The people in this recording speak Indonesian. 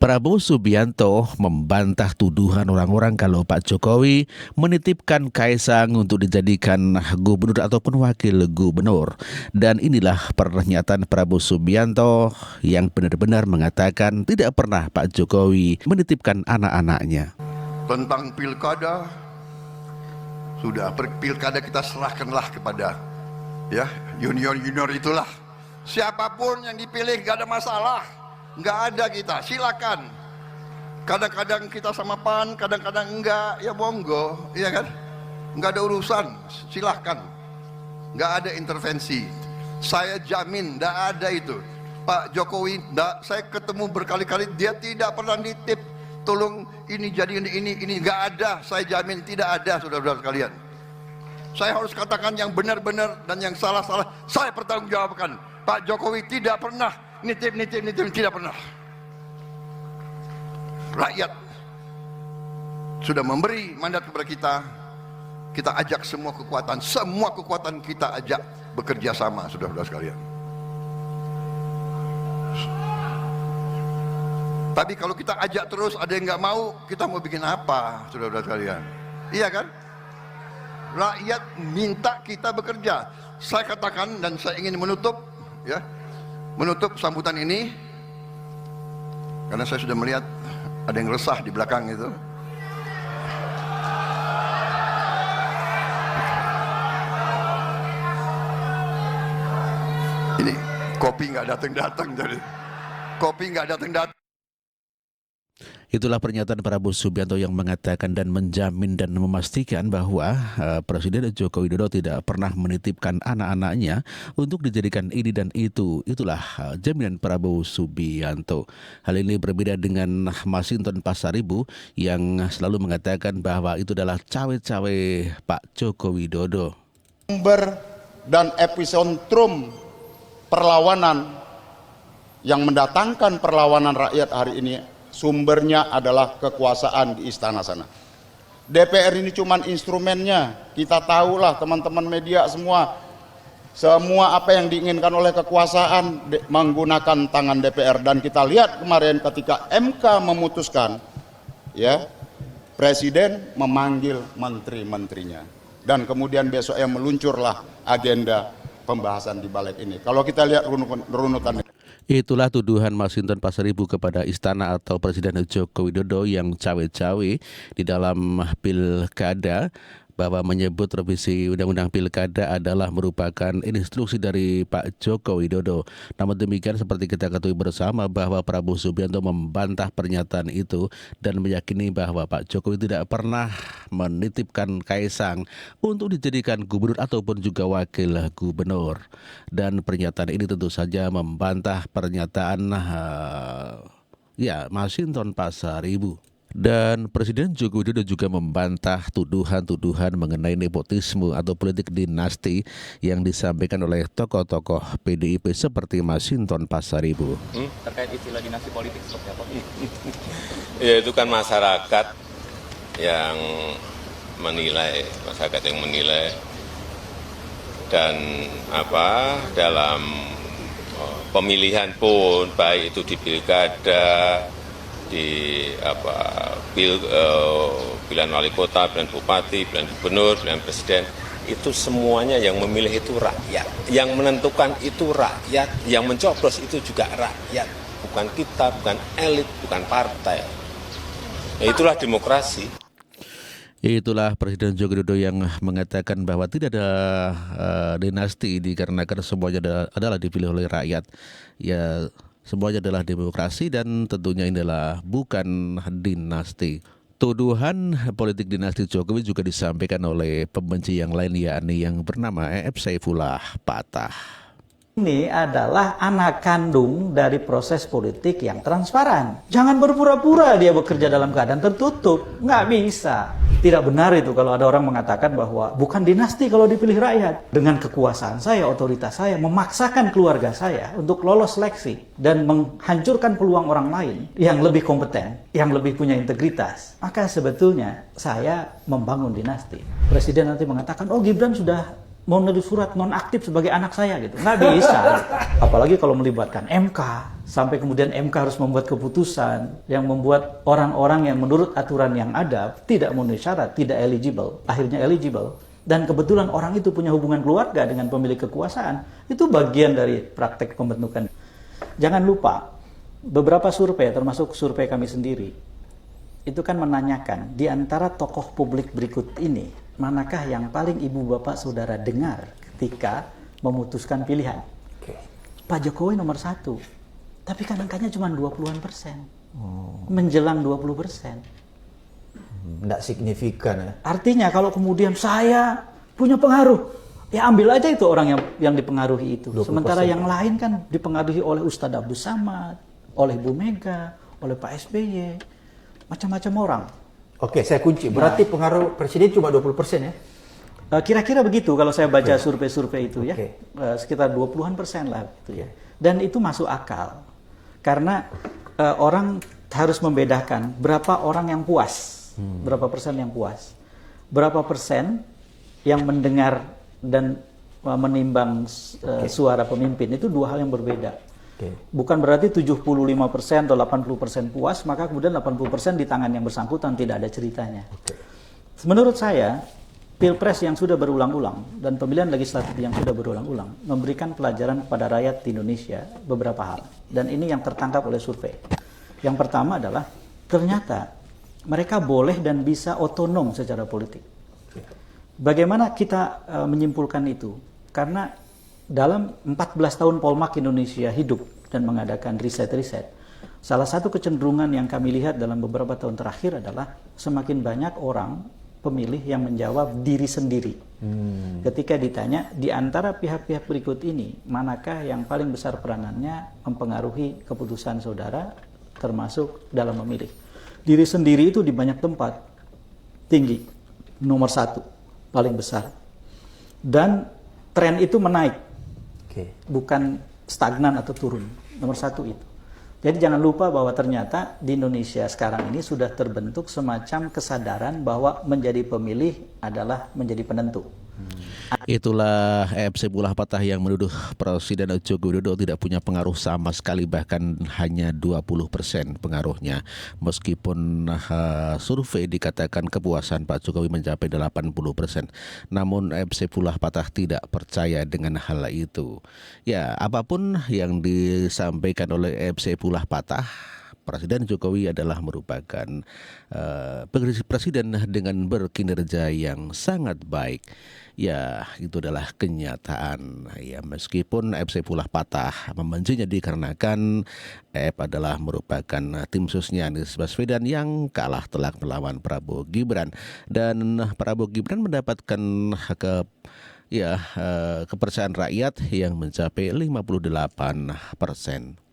Prabowo Subianto membantah tuduhan orang-orang kalau Pak Jokowi menitipkan Kaisang untuk dijadikan gubernur ataupun wakil gubernur. Dan inilah pernyataan Prabowo Subianto yang benar-benar mengatakan tidak pernah Pak Jokowi menitipkan anak-anaknya. Tentang pilkada, sudah pilkada kita serahkanlah kepada junior itulah. Siapapun yang dipilih gak ada masalah. Nggak ada kita, silakan. Kadang-kadang kita sama PAN, kadang-kadang enggak, ya monggo, iya kan? Nggak ada urusan, silahkan. Nggak ada intervensi. Saya jamin, nggak ada itu. Pak Jokowi, saya ketemu berkali-kali, dia tidak pernah nitip, tolong ini jadi ini, nggak ada. Saya jamin tidak ada, saudara-saudara sekalian. Saya harus katakan yang benar-benar dan yang salah-salah, saya pertanggungjawabkan. Pak Jokowi tidak pernah nitip, tidak pernah. Rakyat sudah memberi mandat kepada kita. Kita ajak semua kekuatan kita ajak bekerja sama, saudara-saudara sekalian. Tapi kalau kita ajak terus ada yang nggak mau, kita mau bikin apa, saudara-saudara sekalian? Iya kan? Rakyat minta kita bekerja. Saya katakan dan saya ingin menutup sambutan ini karena saya sudah melihat ada yang resah di belakang itu. Ini kopi nggak datang jadi kopi nggak datang. Itulah pernyataan Prabowo Subianto yang mengatakan dan menjamin dan memastikan bahwa Presiden Joko Widodo tidak pernah menitipkan anak-anaknya untuk dijadikan ini dan itu. Itulah jaminan Prabowo Subianto. Hal ini berbeda dengan Masinton Pasaribu yang selalu mengatakan bahwa itu adalah cawe-cawe Pak Joko Widodo. Sumber dan epicentrum perlawanan yang mendatangkan perlawanan rakyat hari ini, sumbernya adalah kekuasaan di istana sana. DPR ini cuma instrumennya. Kita tahulah teman-teman media semua apa yang diinginkan oleh kekuasaan menggunakan tangan DPR. Dan kita lihat kemarin ketika MK memutuskan, Presiden memanggil menteri-menterinya. Dan kemudian besoknya meluncurlah agenda pembahasan di balik ini. Kalau kita lihat runutan. Itulah tuduhan Masinton Pasaribu kepada istana atau Presiden Joko Widodo yang cawe-cawe di dalam pilkada, bahwa menyebut revisi Undang-Undang Pilkada adalah merupakan instruksi dari Pak Joko Widodo. Namun demikian, seperti kita ketahui bersama bahwa Prabowo Subianto membantah pernyataan itu dan meyakini bahwa Pak Jokowi tidak pernah menitipkan Kaisang untuk dijadikan gubernur ataupun juga wakil gubernur. Dan pernyataan ini tentu saja membantah pernyataan Masinton Pasaribu. Dan Presiden Joko Widodo juga membantah tuduhan-tuduhan mengenai nepotisme atau politik dinasti yang disampaikan oleh tokoh-tokoh PDIP seperti Masinton Pasaribu. Terkait istilah dinasti politik seperti apa? Ya, itu kan masyarakat yang menilai, dan dalam pemilihan pun baik itu di pilkada, di pilihan wali kota, pilihan bupati, pilihan gubernur, pilihan presiden, itu semuanya yang memilih itu rakyat, yang menentukan itu rakyat, yang mencoblos itu juga rakyat, bukan kita, bukan elit, bukan partai. Itulah demokrasi. Itulah Presiden Joko Widodo yang mengatakan bahwa tidak ada dinasti dikarenakan semuanya adalah dipilih oleh rakyat. Ya, semuanya adalah demokrasi dan tentunya ini adalah bukan dinasti. Tuduhan politik dinasti Jokowi juga disampaikan oleh pembenci yang lain, yakni yang bernama EF Saifullah Patah. Ini adalah anak kandung dari proses politik yang transparan. Jangan berpura-pura dia bekerja dalam keadaan tertutup. Nggak bisa. Tidak benar itu kalau ada orang mengatakan bahwa bukan dinasti kalau dipilih rakyat. Dengan kekuasaan saya, otoritas saya, memaksakan keluarga saya untuk lolos seleksi dan menghancurkan peluang orang lain yang lebih kompeten, yang lebih punya integritas. Maka sebetulnya saya membangun dinasti. Presiden nanti mengatakan, oh Gibran sudah mau nulis surat nonaktif sebagai anak saya gitu. Nggak bisa. Apalagi kalau melibatkan MK. Sampai kemudian MK harus membuat keputusan yang membuat orang-orang yang menurut aturan yang ada tidak memenuhi syarat, tidak eligible, akhirnya eligible. Dan kebetulan orang itu punya hubungan keluarga dengan pemilik kekuasaan. Itu bagian dari praktek pembentukan. Jangan lupa, beberapa survei, termasuk survei kami sendiri, itu kan menanyakan, di antara tokoh publik berikut ini, manakah yang paling ibu bapak saudara dengar ketika memutuskan pilihan? Pak Jokowi nomor 1. Tapi kan angkanya cuma 20-an%. Menjelang 20%. Nggak signifikan ya. Artinya kalau kemudian saya punya pengaruh, ya ambil aja itu orang yang dipengaruhi itu. Sementara yang lain kan dipengaruhi oleh Ustadz Abdul Samad, oleh Bu Mega, oleh Pak SBY, macam-macam orang. Oke, saya kunci. Berarti pengaruh presiden cuma 20% ya? Kira-kira begitu kalau saya baca survei-survei itu ya. Sekitar 20-an% lah gitu ya. Dan itu masuk akal. Karena orang harus membedakan berapa orang yang puas, berapa persen yang puas, berapa persen yang mendengar dan menimbang suara pemimpin. Itu dua hal yang berbeda. Bukan berarti 75% atau 80% puas, maka kemudian 80% di tangan yang bersangkutan tidak ada ceritanya. Menurut saya, Pilpres yang sudah berulang-ulang dan pemilihan legislatif yang sudah berulang-ulang memberikan pelajaran kepada rakyat di Indonesia beberapa hal. Dan ini yang tertangkap oleh survei. Yang pertama adalah ternyata mereka boleh dan bisa otonom secara politik. Bagaimana kita menyimpulkan itu? Karena dalam 14 tahun Polmark Indonesia hidup dan mengadakan riset-riset, salah satu kecenderungan yang kami lihat dalam beberapa tahun terakhir adalah semakin banyak orang pemilih yang menjawab diri sendiri. Ketika ditanya, di antara pihak-pihak berikut ini, manakah yang paling besar peranannya mempengaruhi keputusan saudara, termasuk dalam memilih? Diri sendiri itu di banyak tempat tinggi, nomor 1, paling besar. Dan tren itu menaik, bukan stagnan atau turun, nomor 1 itu. Jadi jangan lupa bahwa ternyata di Indonesia sekarang ini sudah terbentuk semacam kesadaran bahwa menjadi pemilih adalah menjadi penentu. Itulah EFC Bola Patah yang menuduh Presiden Joko Widodo tidak punya pengaruh sama sekali, bahkan hanya 20% pengaruhnya. Meskipun survei dikatakan kepuasan Pak Jokowi mencapai 80%. Namun EFC Bola Patah tidak percaya dengan hal itu. Ya, apapun yang disampaikan oleh EFC Bola Patah, Presiden Jokowi adalah merupakan presiden dengan berkinerja yang sangat baik. Ya, itu adalah kenyataan. Ya, meskipun EFC Bola Patah membencinya dikarenakan EF adalah merupakan tim susnya Anies Baswedan yang kalah telak melawan Prabowo Gibran, dan Prabowo Gibran mendapatkan kepercayaan rakyat yang mencapai 58%.